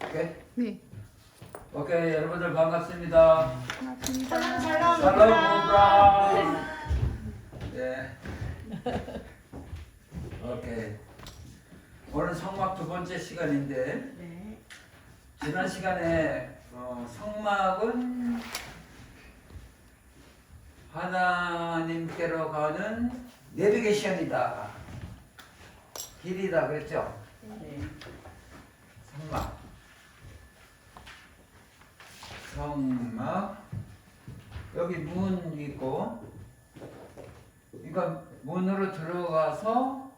오케이? 네. 오케이, 여러분들 반갑습니다. 반갑습니다. 살롬 프로그램. 네. 오케이. 오늘 성막 두 번째 시간인데 네. 지난 시간에 성막은 하나님께로 가는 내비게이션이다. 길이다 그랬죠? 네. 성막 여기 문 있고 그러니까 문으로 들어가서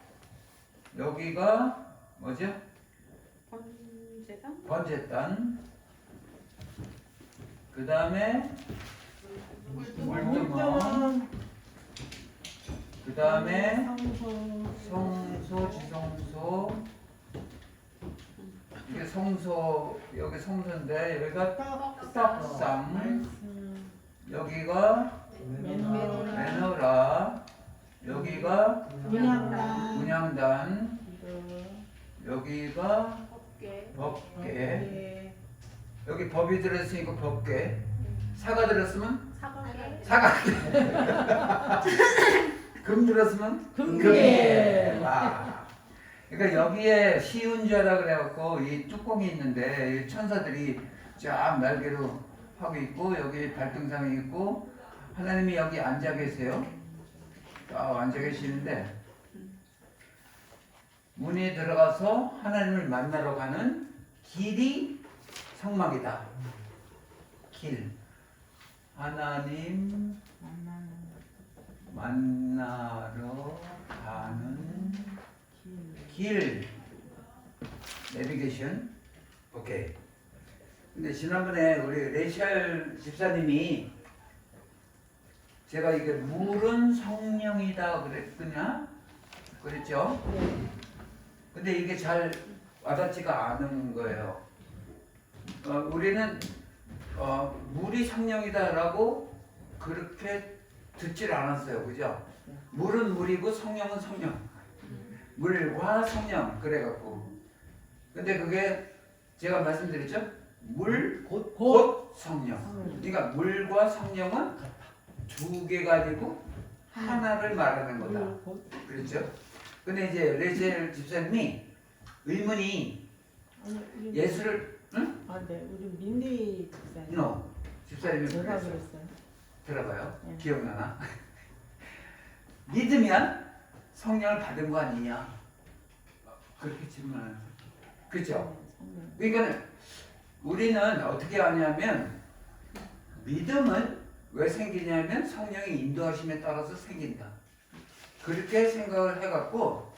여기가 뭐죠? 번제단? 번제단 그 다음에 물두멍 그 다음에 성소 지성소 이게 성소 여기 성소인데 여기가 떡상 여기가 메노라 여기가 문양단 여기가 법궤 여기 법이 들었으니까 법궤 사가 들었으면 사가궤 금 들었으면 금궤 그러니까 여기에 시운자라 그래갖고 이 뚜껑이 있는데 이 천사들이 쫙 날개로 하고 있고 여기 발등상이 있고 하나님이 여기 앉아 계세요. 앉아 계시는데 문이 들어가서 하나님을 만나러 가는 길이 성막이다. 길. 하나님 만나러 가는 길. 내비게이션. 오케이. 근데 지난번에 우리 레이첼 집사님이 제가 이게 물은 성령이다 그랬더냐? 그랬죠? 근데 이게 잘 와닿지가 않은 거예요. 우리는 물이 성령이다라고 그렇게 듣질 않았어요. 그죠? 물은 물이고 성령은 성령. 물과 성령 그래갖고. 근데 그게 제가 말씀드렸죠? 물, 곧 성령. 그러니까 물과 성령은 두 개가 아니고 하나를 말하는 거다. 그렇죠? 근데 이제 레이첼 집사님이 의문이 예수를 응? 네, 우리 민리 집사님. No. 집사님이 제가 그랬어요. 그랬어요. 들어봐요. 네. 기억나나? 믿으면 성령을 받은 거 아니냐? 그렇게 질문하는 거죠. 그렇죠? 그러니까 우리는 어떻게 하냐면 믿음은 왜 생기냐면 성령의 인도하심에 따라서 생긴다. 그렇게 생각을 해갖고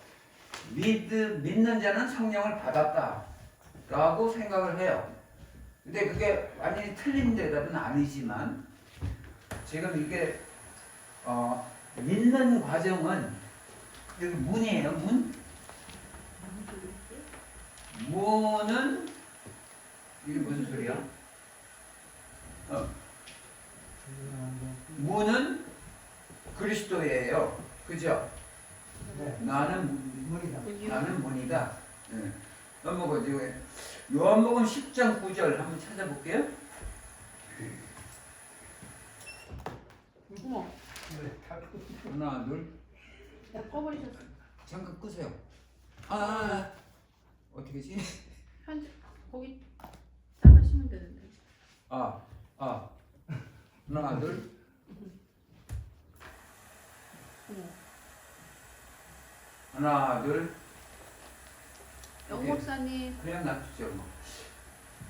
믿는 자는 성령을 받았다라고 생각을 해요. 근데 그게 완전히 틀린 대답은 아니지만 지금 이게 믿는 과정은 여기 문이에요. 문은 이게 무슨 소리야? 문은 그리스도예요. 그죠? 네. 나는 문이다. 나는 문이다. 네. 넘어가죠. 요한복음 10장 9절 한번 찾아볼게요. 어머, 하나, 둘. 꺼버리셨어. 잠깐 끄세요. 어떻게지? 편집 거기 따르시면 되는데. 하나, 둘. 어머. 하나, 둘. 영 목사님. 그냥 놔두죠. 뭐.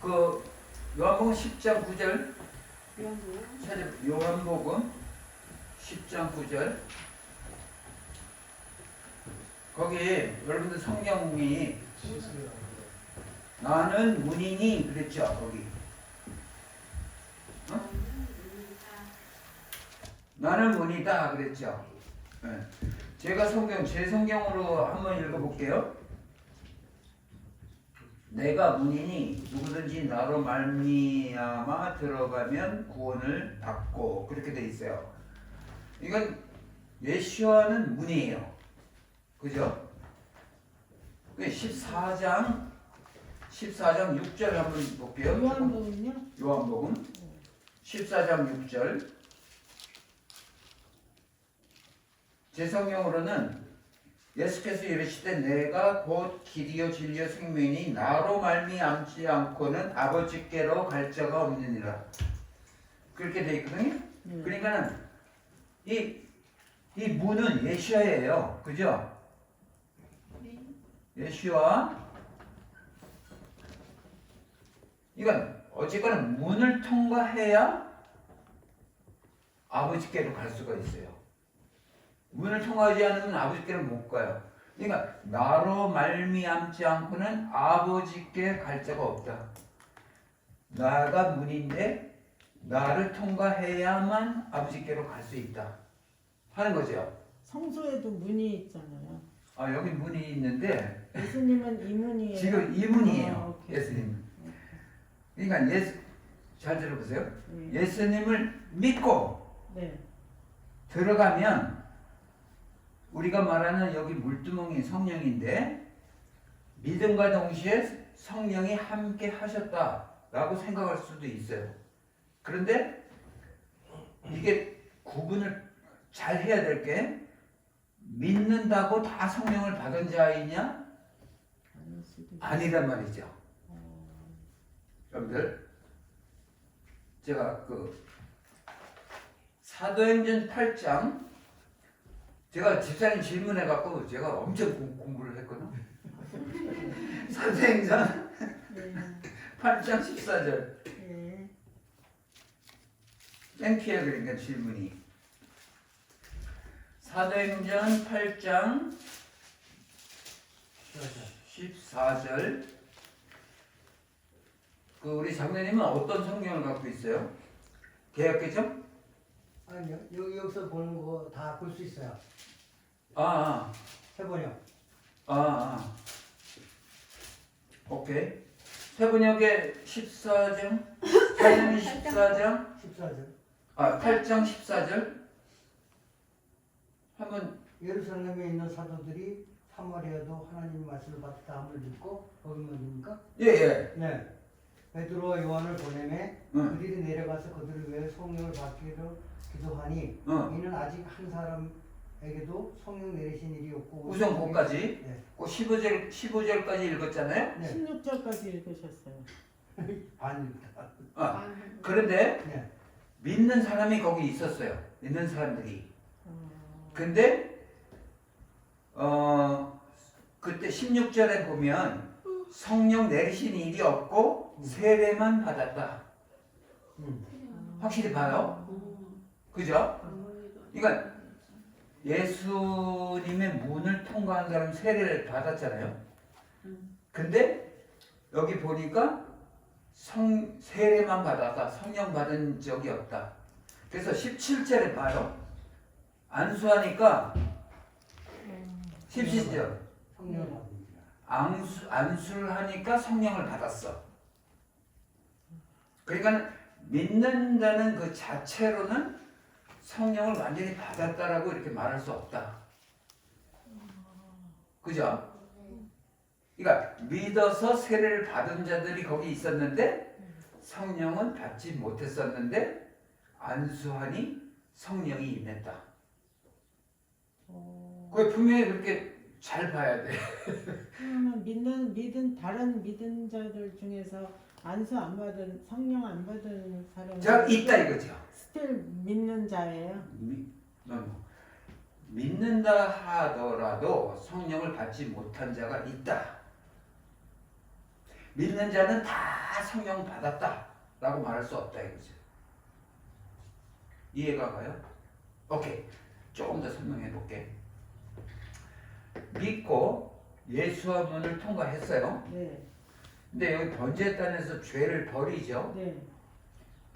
그 요한복음 10장 9절 찾아. 요한복음 10장 9절. 거기 여러분들 성경이 나는 문이니 그랬죠. 거기. 나는 문이다 그랬죠. 네. 제가 제 성경으로 한번 읽어볼게요. 내가 문이니 누구든지 나로 말미암아 들어가면 구원을 받고 그렇게 돼 있어요. 이건 예수와는 문이에요. 그죠? 14장 14장 6절 한번 볼게요. 요한복음요? 요한복음 14장 6절. 제 성경으로는 예수께서 이르시되 내가 곧 길이요 진리요 생명이니 나로 말미암지 않고는 아버지께로 갈 자가 없느니라. 그렇게 돼 있거든요. 그러니까는 이 문은 예시야예요. 그죠? 예시야. 이건 어쨌거나 문을 통과해야 아버지께로 갈 수가 있어요. 문을 통과하지 않으면 아버지께로 못 가요. 그러니까 나로 말미암지 않고는 아버지께 갈 자가 없다. 나가 문인데 나를 통과해야만 아버지께로 갈 수 있다 하는 거죠. 성소에도 문이 있잖아요. 아, 여기 문이 있는데 예수님은 이 문이에요. 지금 이 문이에요. 아, 오케이. 예수님. 그러니까 잘 들어보세요. 네. 예수님을 믿고 네. 들어가면 우리가 말하는 여기 물두멍이 성령인데 믿음과 동시에 성령이 함께 하셨다라고 생각할 수도 있어요. 그런데 이게 구분을 잘 해야 될 게 믿는다고 다 성령을 받은 자이냐? 아닐 수도 있어요. 아니란 말이죠. 여러분들 제가 그 사도행전 8장 제가 집사님 질문해 갖고 제가 엄청 공부를 했거든. 사도행전 네. 8장 14절 네. 땡키야 그러니까 질문이 사도행전 8장 14절 그 우리 장로님은 어떤 성경을 갖고 있어요? 개혁개정? 아니요. 여기서 보는 거 다 볼 수 있어요. 아, 세번역. 오케이. 세번역의 14장 8장 14장 14절. 8장 14절 한번 예루살렘에 있는 사도들이 사마리아도 하나님 말씀을 받다 함을 듣고 거기만 입니까? 예예. 네. 베드로와 요한을 보내매 응. 그들이 내려가서 그들을 위해 성령을 받기로 기도하니 응. 이는 아직 한 사람에게도 성령 내리신 일이 없고 우선 거기까지 네. 그 15절까지 읽었잖아요. 네. 16절까지 읽으셨어요. 반입니다. 그런데 네. 믿는 사람이 거기 있었어요. 믿는 사람들이. 어, 근데 그때 16절에 보면 성령 내리신 일이 없고 세례만 받았다. 확실히 봐요. 그죠? 그러니까 예수님의 문을 통과한 사람 세례를 받았잖아요. 근데 여기 보니까 세례만 받았다. 성령 받은 적이 없다. 그래서 17절에 봐요. 안수하니까 17절 성령을 받습니다. 안수를 하니까 성령을 받았어. 그러니까 믿는다는 그 자체로는 성령을 완전히 받았다라고 이렇게 말할 수 없다. 그죠? 그러니까 믿어서 세례를 받은 자들이 거기 있었는데 성령은 받지 못했었는데 안수하니 성령이 임했다. 그게 분명히 그렇게 잘 봐야 돼. 그러면 다른 믿은 자들 중에서 안수 안 받은 성령 안 받은 사람이 자, 있다 이거죠. 스틸 믿는 자예요. 믿는다 하더라도 성령을 받지 못한 자가 있다. 믿는 자는 다 성령 받았다 라고 말할 수 없다 이거죠. 이해가 가요? 오케이. 조금 더 설명해 볼게. 믿고 예수와 문을 통과했어요. 네. 근데 여기 번제의 땅에서 죄를 버리죠. 네.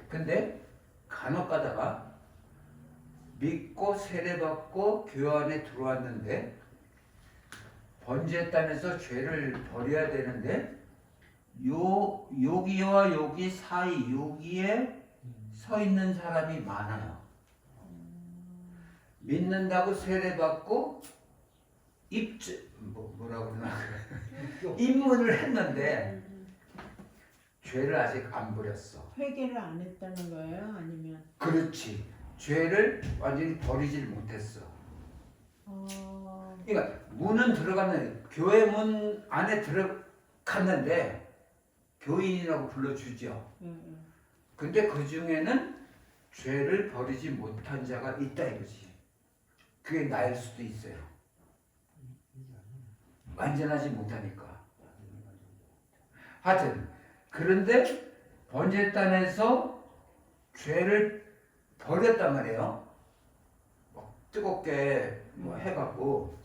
근데 간혹 가다가 믿고 세례받고 교회 안에 들어왔는데 번제의 땅에서 죄를 버려야 되는데 여기와 여기 사이 여기에 서 있는 사람이 많아요. 믿는다고 세례받고 뭐라고 그러나 입문을 했는데 죄를 아직 안 버렸어. 회개를 안 했다는 거예요? 아니면 그렇지. 죄를 완전히 버리질 못했어. 그러니까 문은 들어갔는데 교회 문 안에 들어갔는데 교인이라고 불러주죠. 근데 그 중에는 죄를 버리지 못한 자가 있다 이거지. 그게 나일 수도 있어요. 완전하지 못하니까. 하여튼 그런데 번제단에서 죄를 버렸단 말이에요. 막 뜨겁게 뭐 해갖고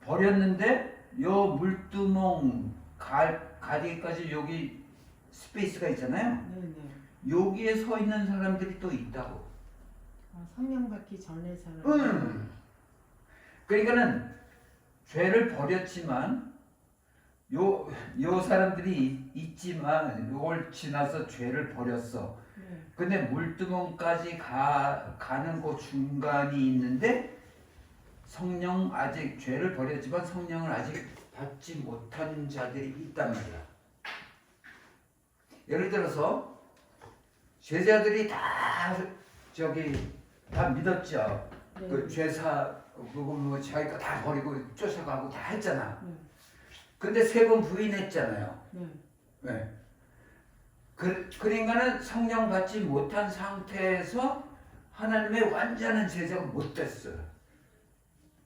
버렸는데 요 물두멍 가디까지 여기 스페이스가 있잖아요. 네네. 여기에 서 있는 사람들이 또 있다고. 성령 받기 전에 사람. 그러니까는 죄를 버렸지만 요 사람들이 있지만 요걸 지나서 죄를 버렸어. 네. 근데 물두멍까지 가는 그 중간이 있는데 성령 아직 죄를 버렸지만 성령을 아직 받지 못한 자들이 있단 말이야. 예를 들어서 제자들이 다 믿었죠. 네. 그 죄사 그거 뭐 자기가 다 버리고 쫓아가고 다 했잖아. 네. 근데 3번 부인했잖아요. 네. 네. 그러니까는 성령 받지 못한 상태에서 하나님의 완전한 제자가 못 됐어요.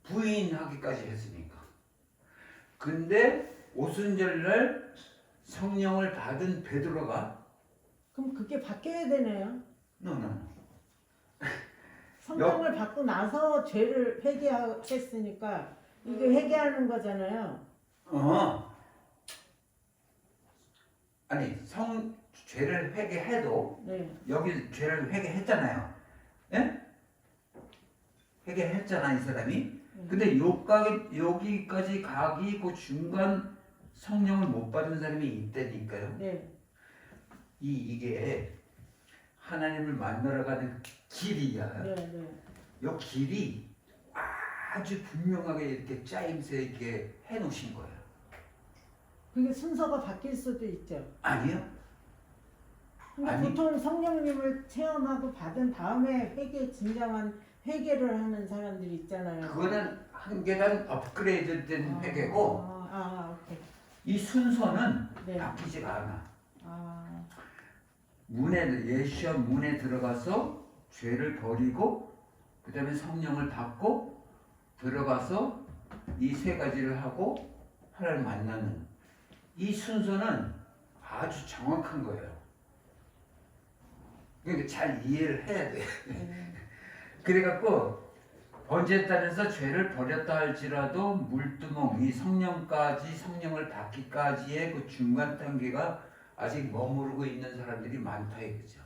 부인하기까지 했으니까. 근데 오순절날 성령을 받은 베드로가 그럼 그게 바뀌어야 되네요. 너는 성령을 받고 나서 죄를 회개했으니까 이게 회개하는 거잖아요. 아니 죄를 회개해도 네. 여기 죄를 회개했잖아요. 예? 회개했잖아 이 사람이. 근데 여기까지 가기 그 중간 성령을 못 받은 사람이 있다니까요. 네. 이게 하나님을 만나러 가는 길이야. 네. 네. 이 길이 아주 분명하게 이렇게 짜임새 있게 해놓으신 거예요. 그게 순서가 바뀔 수도 있죠. 아니요. 근데 아니. 보통 성령님을 체험하고 받은 다음에 진정한 회개를 하는 사람들이 있잖아요. 그거는 한 계단 업그레이드 된 회개고 오케이. 이 순서는 네. 바뀌지가 않아. 아, 예수와 문에 들어가서 죄를 버리고 그 다음에 성령을 받고 들어가서 이 3가지를 하고 하나님을 만나는 이 순서는 아주 정확한 거예요. 그러니까 잘 이해를 해야 돼. 그래갖고 번제단에서 죄를 버렸다 할지라도 물두멍 이 성령을 받기까지의 그 중간 단계가 아직 머무르고 있는 사람들이 많다 이거죠.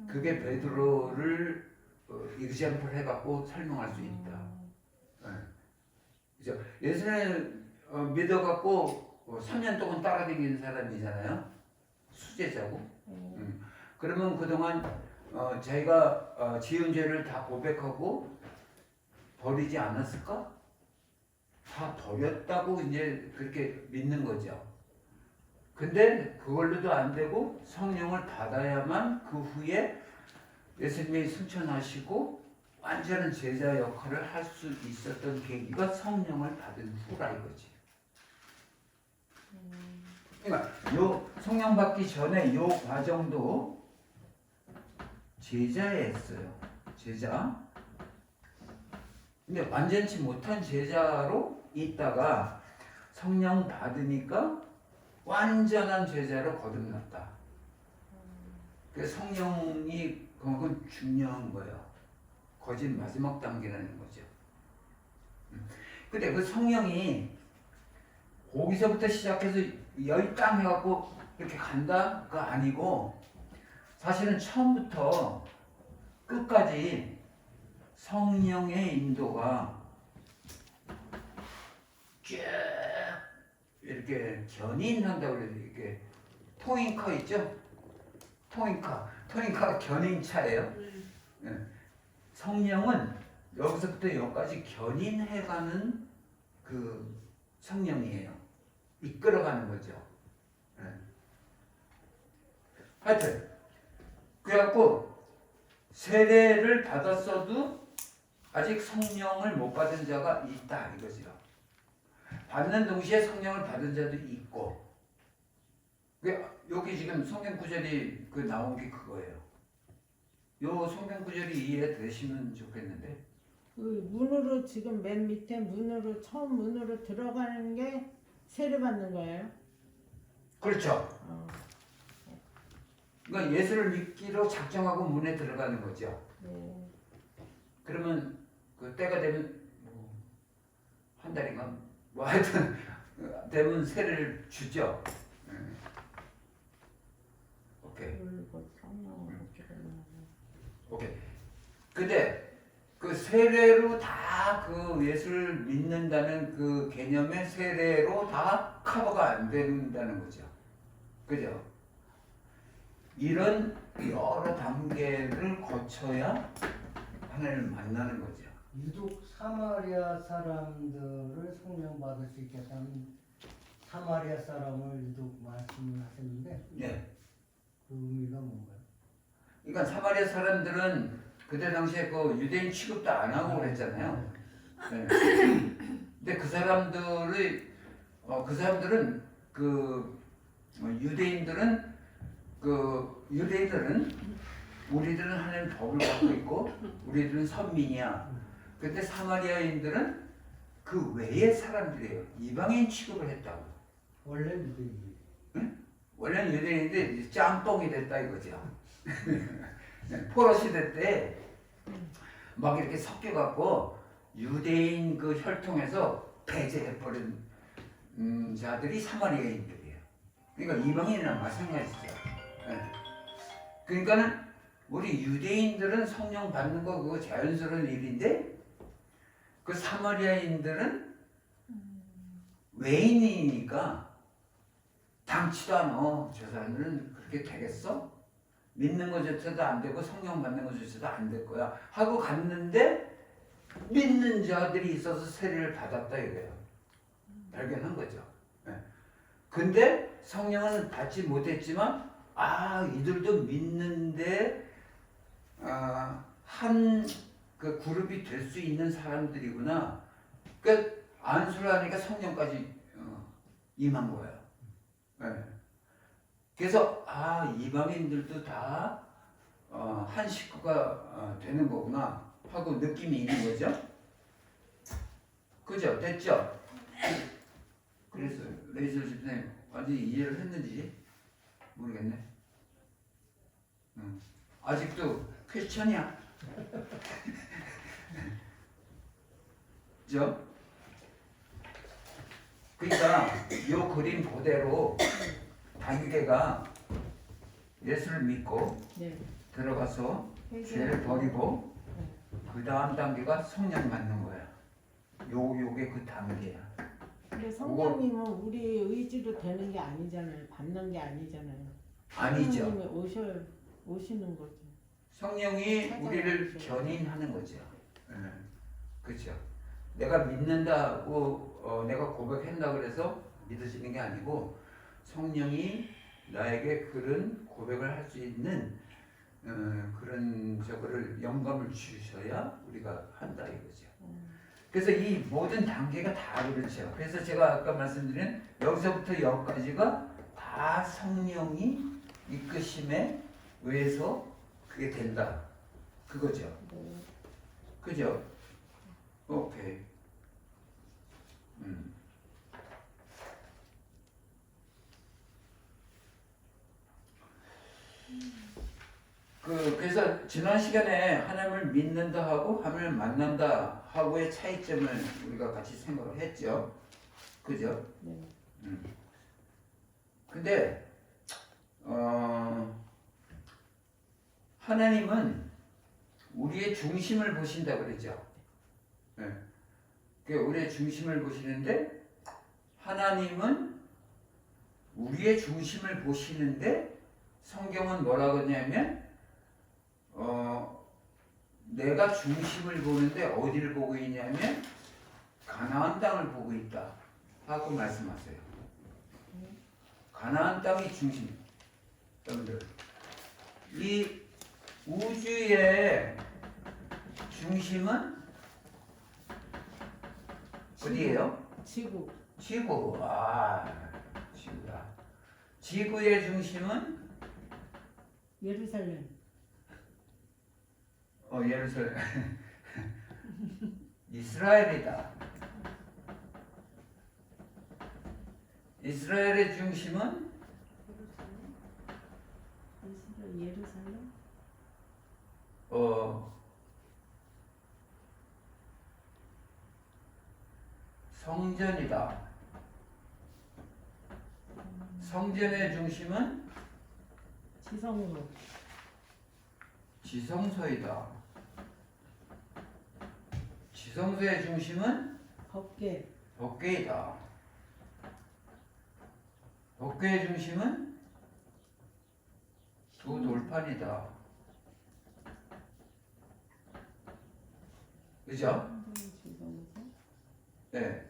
그게 베드로를 example 해갖고 설명할 수 있다. 그죠? 예수를 믿어갖고 3년 동안 따라다니는 사람이잖아요. 수제자고. 그러면 그동안 자기가 지은 죄를 다 고백하고 버리지 않았을까? 다 버렸다고 이제 그렇게 믿는 거죠. 근데 그걸로도 안 되고 성령을 받아야만 그 후에 예수님이 승천하시고 완전한 제자 역할을 할 수 있었던 계기가 성령을 받은 후라 이거지. 그러니까 요 성령 받기 전에 요 과정도 제자였어요. 제자. 근데 완전치 못한 제자로 있다가 성령 받으니까 완전한 제자로 거듭났다. 그래서 성령이 그건 중요한 거예요. 거짓 마지막 단계라는 거죠. 근데 그 성령이 거기서부터 시작해서 여기 땅 해갖고 이렇게 간다가 아니고 사실은 처음부터 끝까지 성령의 인도가 쭉 이렇게 견인한다고 그래요. 이렇게 토잉카 있죠? 토잉카가 견인차예요. 성령은 여기서부터 여기까지 견인해가는 그 성령이에요. 이끌어가는 거죠. 하여튼 그래갖고 세례를 받았어도 아직 성령을 못 받은 자가 있다 이거죠. 받는 동시에 성령을 받은 자도 있고. 여기 지금 성경 구절이 그 나온 게 그거예요. 요 성경 구절이 이해되시면 좋겠는데. 그 문으로 지금 맨 밑에 문으로 처음 문으로 들어가는 게 세례 받는 거예요? 그렇죠. 어. 그러니까 예수를 믿기로 작정하고 문에 들어가는 거죠. 네. 그러면 그 때가 되면 한 달인가 뭐 하여튼 되면 세례를 주죠. 오케이. 그리고 성령을 주는 오케이. 근데 그 세례로 다 그 예수를 믿는다는 그 개념의 세례로 다 커버가 안 된다는 거죠. 그죠? 이런 여러 단계를 거쳐야 하나님을 만나는 거죠. 유독 사마리아 사람들을 성령 받을 수 있게 하는 사마리아 사람을 유독 말씀을 하셨는데 네. 그 의미가 뭔가요? 그러니까 사마리아 사람들은 그때 당시에 그 유대인 취급도 안 하고 그랬잖아요. 네. 근데 그 사람들은 유대인들은 우리들은 하나님 법을 갖고 있고 우리들은 선민이야. 근데 사마리아인들은 그 외의 사람들이에요. 이방인 취급을 했다고. 원래 유대인이 원래는 유대인인데 이제 짬뽕이 됐다 이거죠. 포로 시대 때 막 이렇게 섞여갖고 유대인 그 혈통에서 배제해버린 자들이 사마리아인들이에요. 그러니까 이방인이랑 마찬가지죠. 네. 그러니까는 우리 유대인들은 성령 받는 거 그거 자연스러운 일인데 그 사마리아인들은 외인이니까 당치도 않아. 저 사람들은 그렇게 되겠어? 믿는 것조차도 안 되고 성령 받는 것조차도 안 될 거야 하고 갔는데 믿는 자들이 있어서 세례를 받았다 이거예요. 발견한 거죠. 네. 근데 성령은 받지 못했지만 이들도 믿는데 한 그 그룹이 될 수 있는 사람들이구나. 그러니까 안수를 하니까 성령까지 임한 거예요. 네. 그래서 이방인들도 다 한 식구가 되는 거구나 하고 느낌이 있는 거죠. 그죠? 됐죠? 그래서 레이첼 집사님 완전히 이해를 했는지 모르겠네. 아직도 퀘스천이야. 그죠? 그러니까 요 그림 그대로 단계가 예수를 믿고 네. 들어가서 회개. 죄를 버리고 그 다음 단계가 성령 받는 거야. 요게 그 단계야. 근데 성령님은 우리 의지로 되는 게 아니잖아요. 받는 게 아니잖아요. 아니죠. 성령님이 오시는 거죠. 성령이 우리를 견인하는 거죠. 그렇죠. 내가 믿는다고 내가 고백한다 그래서 믿어지는 게 아니고 성령이 나에게 그런 고백을 할 수 있는 그런 저거를 영감을 주셔야 우리가 한다 이거죠. 그래서 이 모든 단계가 다 그렇죠. 그래서 제가 아까 말씀드린 여기서부터 여기까지가 다 성령이 이끄심에 의해서 그게 된다. 그거죠. 그죠? 오케이. 그래서 지난 시간에 하나님을 믿는다 하고 하나님을 만난다 하고의 차이점을 우리가 같이 생각을 했죠. 그죠? 네. 근데 하나님은 우리의 중심을 보신다 그랬죠. 네. 우리의 중심을 보시는데 하나님은 우리의 중심을 보시는데 성경은 뭐라고 하냐면 내가 중심을 보는데 어디를 보고 있냐면 가나안 땅을 보고 있다 하고 말씀하세요. 가나안 땅이 중심. 여러분들 이 우주의 중심은 어디예요? 지구. 지구. 아, 지구야. 지구의 중심은 예루살렘. 예루살렘. 이스라엘이다. 이스라엘의 중심은 예루살렘. 성전이다. 성전의 중심은 지성으로. 지성소이다. 지성소의 중심은 법계. 법궤이다. 법궤의 중심은 두 돌판이다. 그죠? 지성소. 네.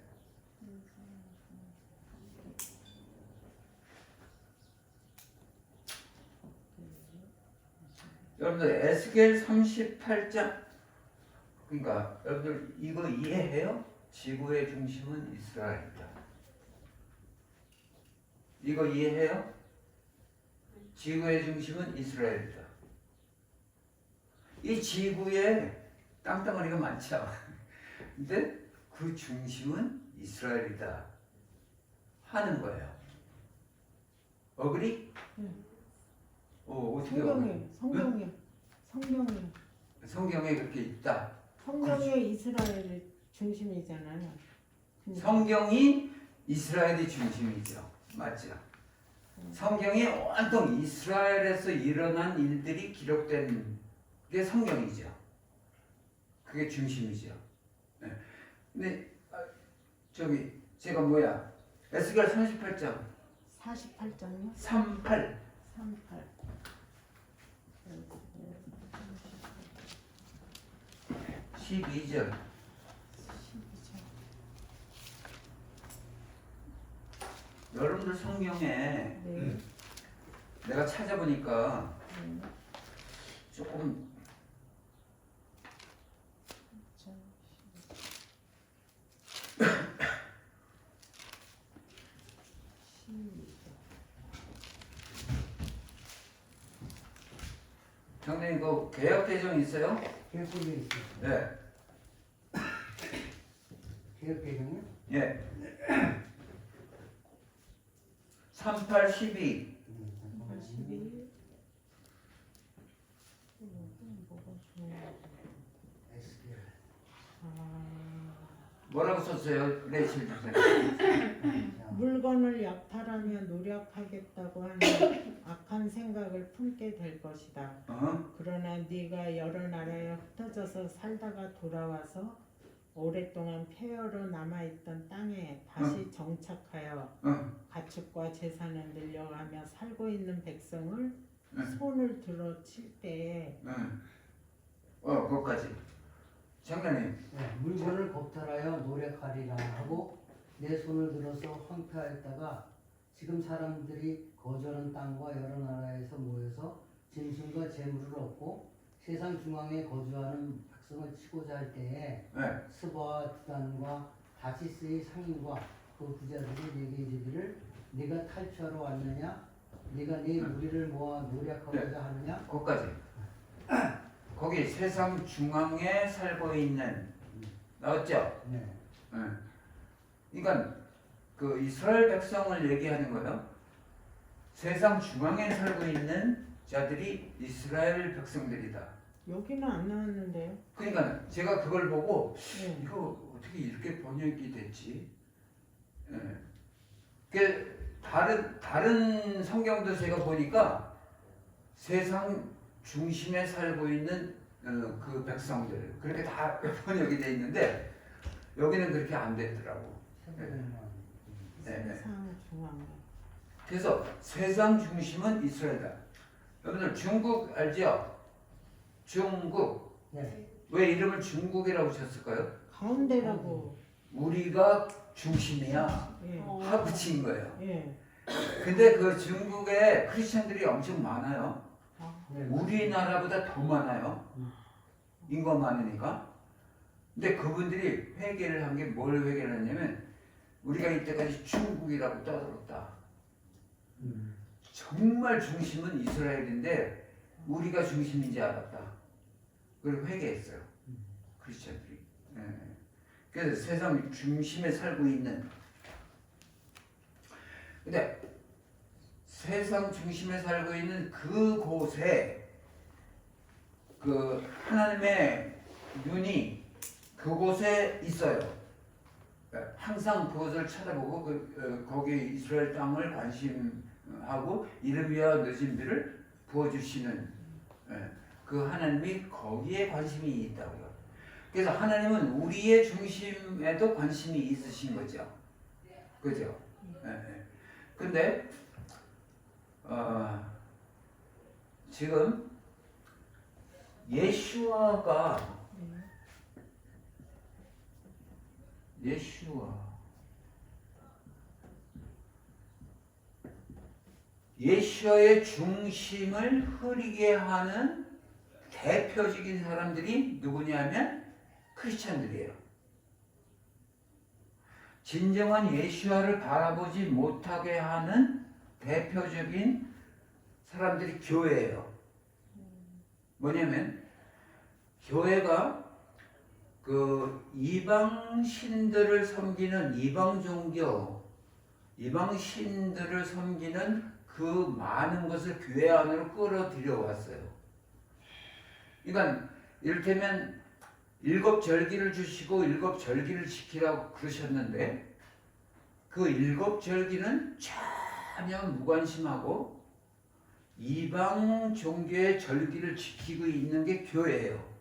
여러분들 에스겔 38장 그러니까 여러분들 이거 이해해요? 지구의 중심은 이스라엘이다. 이거 이해해요? 지구의 중심은 이스라엘이다. 이 지구에 땅덩어리가 많죠. 근데 그 중심은 이스라엘이다 하는 거예요. 어그리? 어떻게 성경에. 성경에. 성경에 그렇게 있다. 성경에 이스라엘이 중심이잖아요. 근데 성경이 이스라엘이 중심이죠. 맞죠? 성경이 온통 이스라엘에서 일어난 일들이 기록된 게 성경이죠. 그게 중심이죠. 네. 근데 저기 제가 뭐야? 에스겔 38장 48장요? 38 38. 12절 12장. 여러분들 성경에 네. 내가 찾아보니까 네. 조금 자, 장님 그 개혁개정 있어요? 개혁개정 있어요. 네. 개혁개정이요? 예. 38, 12 12. 뭐가 좋아? 에스겔. 뭐라고 썼어요? 레이첼 주세요. 물건을 약탈하며 노력하겠다고 하는 악한 생각을 품게 될 것이다. 그러나 네가 여러 나라에 흩어져서 살다가 돌아와서 오랫동안 폐허로 남아있던 땅에 다시 정착하여 가축과 재산을 늘려가며 살고 있는 백성을 손을 들어 칠 때에 그것까지. 장관님. 네, 물건을 겁탈하여 노력하리라 하고 내 손을 들어서 황폐하였다가 지금 사람들이 거주하는 땅과 여러 나라에서 모여서 짐승과 재물을 얻고 세상 중앙에 거주하는 백성을 치고자 할 때에 네. 스바와 두단과 다시스의 상인과 그 부자들이 내게 이르기를 네가 탈취하러 왔느냐 네가 네 무리를 모아 노력하고자 하느냐 그것까지. 거기 세상 중앙에 살고 있는 나왔죠? 네. 그러니까 그 이스라엘 백성을 얘기하는 거예요. 세상 중앙에 살고 있는 자들이 이스라엘 백성들이다. 여기는 안 나왔는데요. 그러니까 제가 그걸 보고 네. 이거 어떻게 이렇게 번역이 됐지? 그 다른 성경도 제가 보니까 세상 중심에 살고 있는 그 백성들 그렇게 다 번역이 돼 있는데 여기는 그렇게 안 됐더라고. 네. 세상 중앙에. 그래서 세상 중심은 이스라엘이다. 여러분들 중국 알죠? 중국. 네. 왜 이름을 중국이라고 쳤을까요? 가운데라고. 우리가 중심이야 예. 하고 친 거예요. 예. 근데 그 중국에 크리스천들이 엄청 많아요. 아, 네, 우리나라보다 더 많아요. 음. 인구가 많으니까. 근데 그분들이 회개를 한 게 뭘 회개를 했냐면 우리가 이때까지 중국이라고 떠들었다. 정말 중심은 이스라엘인데 우리가 중심인지 알았다. 그리고 회개했어요. 크리스천들이. 예. 그래서 세상 중심에 살고 있는. 근데 세상 중심에 살고 있는 그곳에 그 하나님의 눈이 그곳에 있어요. 항상 그것을 쳐다보고 거기 이스라엘 땅을 관심하고 이를 위하여 늦은 비를 부어주시는 그 하나님이 거기에 관심이 있다고요. 그래서 하나님은 우리의 중심에도 관심이 있으신 거죠. 그죠? 근데 지금 예수아가 예수아의 중심을 흐리게 하는 대표적인 사람들이 누구냐면 크리스찬들이에요. 진정한 예수아를 바라보지 못하게 하는 대표적인 사람들이 교회예요. 뭐냐면 교회가 그 이방 신들을 섬기는 이방 종교, 이방 신들을 섬기는 그 많은 것을 교회 안으로 끌어들여 왔어요. 그러니까 이를테면 일곱 절기를 주시고 일곱 절기를 지키라고 그러셨는데 그 일곱 절기는 전혀 무관심하고 이방 종교의 절기를 지키고 있는 게 교회예요.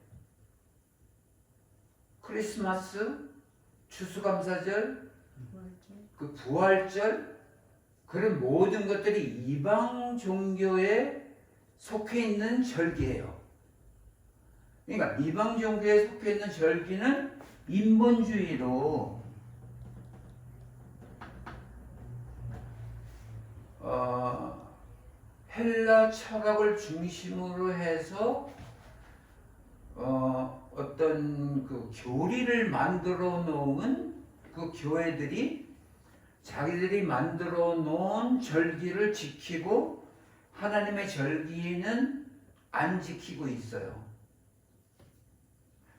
크리스마스, 추수감사절, 그 부활절 그런 모든 것들이 이방 종교에 속해 있는 절기예요. 그러니까 이방 종교에 속해 있는 절기는 인본주의로 헬라 철학을 중심으로 해서 어떤 그 교리를 만들어 놓은 그 교회들이 자기들이 만들어 놓은 절기를 지키고 하나님의 절기는 안 지키고 있어요.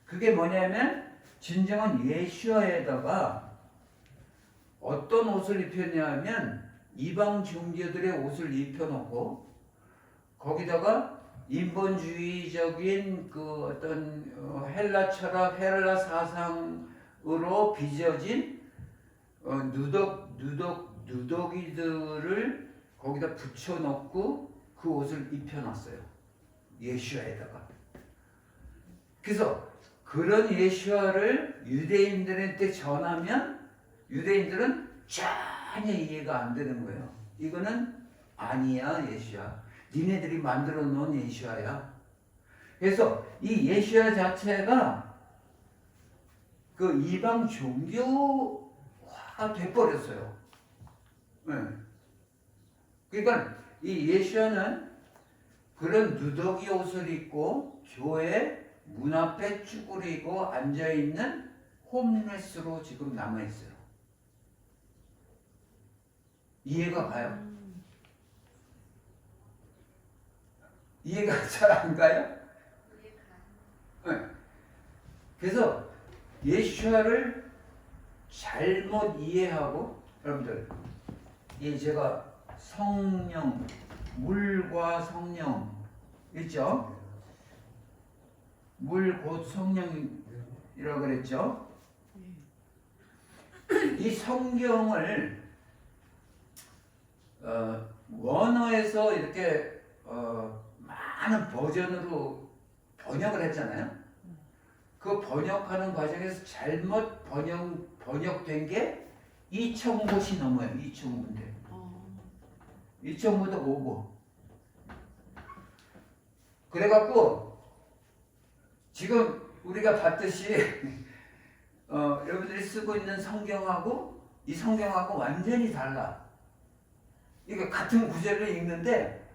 그게 뭐냐면 진정한 예수아에다가 어떤 옷을 입혔냐면 이방 종교들의 옷을 입혀놓고 거기다가 인본주의적인 그 어떤 헬라 철학, 헬라 사상으로 빚어진 누더기들을 거기다 붙여놓고 그 옷을 입혀놨어요. 예수아에다가. 그래서 그런 예수아를 유대인들한테 전하면 유대인들은 전혀 이해가 안 되는 거예요. 이거는 아니야 예수아. 니네들이 만들어 놓은 예수아야. 그래서 이 예수아 자체가 그 이방 종교화 돼버렸어요. 네. 그러니까 이 예수아는 그런 누더기 옷을 입고 교회 문 앞에 쭈그리고 앉아있는 홈레스로 지금 남아있어요. 이해가 가요? 이해가 잘 안 가요? 네. 그래서 예수아를 잘못 이해하고 여러분들 이 제가 성령, 물과 성령 있죠? 물 곧 성령이라고 그랬죠? 이 성경을 원어에서 이렇게 많은 버전으로 번역을 했잖아요. 그 번역하는 과정에서 잘못 번역된 게 2,000곳이 넘어요. 2,000군데. 2,000보다 오고. 그래갖고 지금 우리가 봤듯이 여러분들이 쓰고 있는 성경하고 이 성경하고 완전히 달라. 이게 같은 구절을 읽는데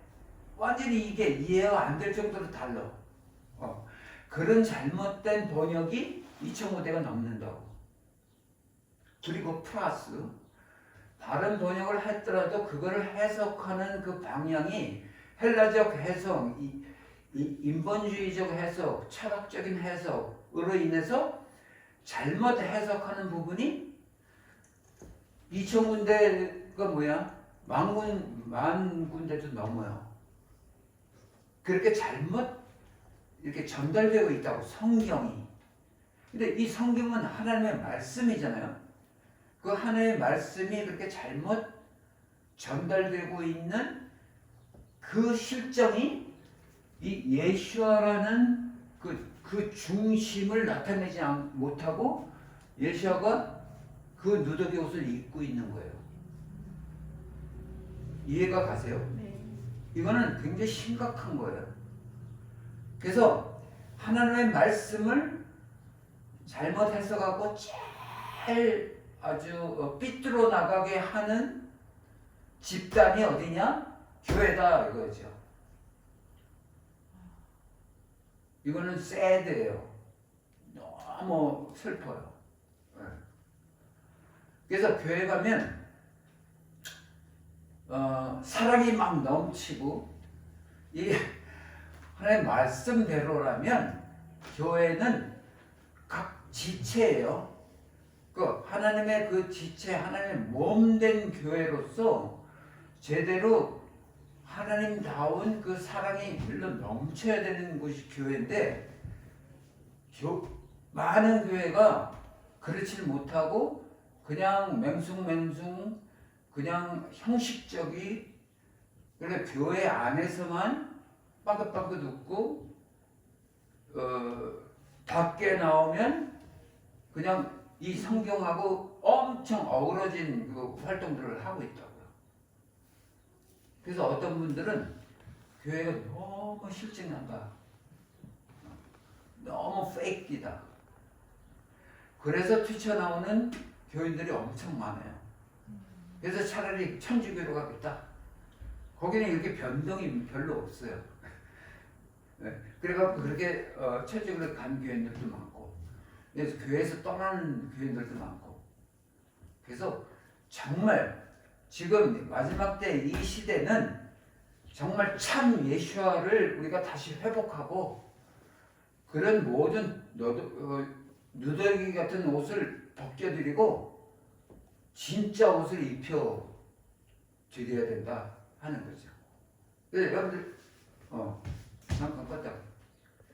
완전히 이게 이해가 안 될 정도로 달라. 그런 잘못된 번역이 2,500대가 넘는다고. 그리고 플러스 다른 번역을 했더라도 그거를 해석하는 그 방향이 헬라적 해석, 인본주의적 해석, 철학적인 해석으로 인해서 잘못 해석하는 부분이 2,000군데가 뭐야? 만 군데도 넘어요. 그렇게 잘못 이렇게 전달되고 있다고, 성경이. 근데 이 성경은 하나님의 말씀이잖아요. 그 하나님의 말씀이 그렇게 잘못 전달되고 있는 그 실정이 이 예수아라는 그 중심을 나타내지 못하고 예수아가 그 누더기 옷을 입고 있는 거예요. 이해가 가세요? 네. 이거는 굉장히 심각한 거예요. 그래서 하나님의 말씀을 잘못 해석하고 제일 아주 삐뚤어 나가게 하는 집단이 어디냐? 교회다 이거죠. 이거는 새드예요. 너무 슬퍼요. 그래서 교회 가면 사랑이 막 넘치고 이 하나님의 말씀대로라면 교회는 각 지체예요. 그 하나님의 그 지체, 하나님의 몸된 교회로서 제대로 하나님다운 그 사랑이 흘러 넘쳐야 되는 곳이 교회인데 많은 교회가 그렇지 못하고 그냥 맹숭맹숭 그냥 형식적이 그러니까 교회 안에서만 빠긋빠긋 웃고 밖에 나오면 그냥 이 성경하고 엄청 어우러진 그 활동들을 하고 있다고요. 그래서 어떤 분들은 교회가 너무 실증난다. 너무 페이크이다. 그래서 튀쳐나오는 교인들이 엄청 많아요. 그래서 차라리 천주교로 가겠다. 거기는 이렇게 변동이 별로 없어요. 네. 그래갖고 그렇게 천주교로 간 교인들도 많고, 그래서 교회에서 떠나는 교인들도 많고. 그래서 정말 지금 마지막 때 이 시대는 정말 참 예수아를 우리가 다시 회복하고 그런 모든 누더기 같은 옷을 벗겨드리고 진짜 옷을 입혀 드려야 된다 하는 거죠. 그래서 여러분들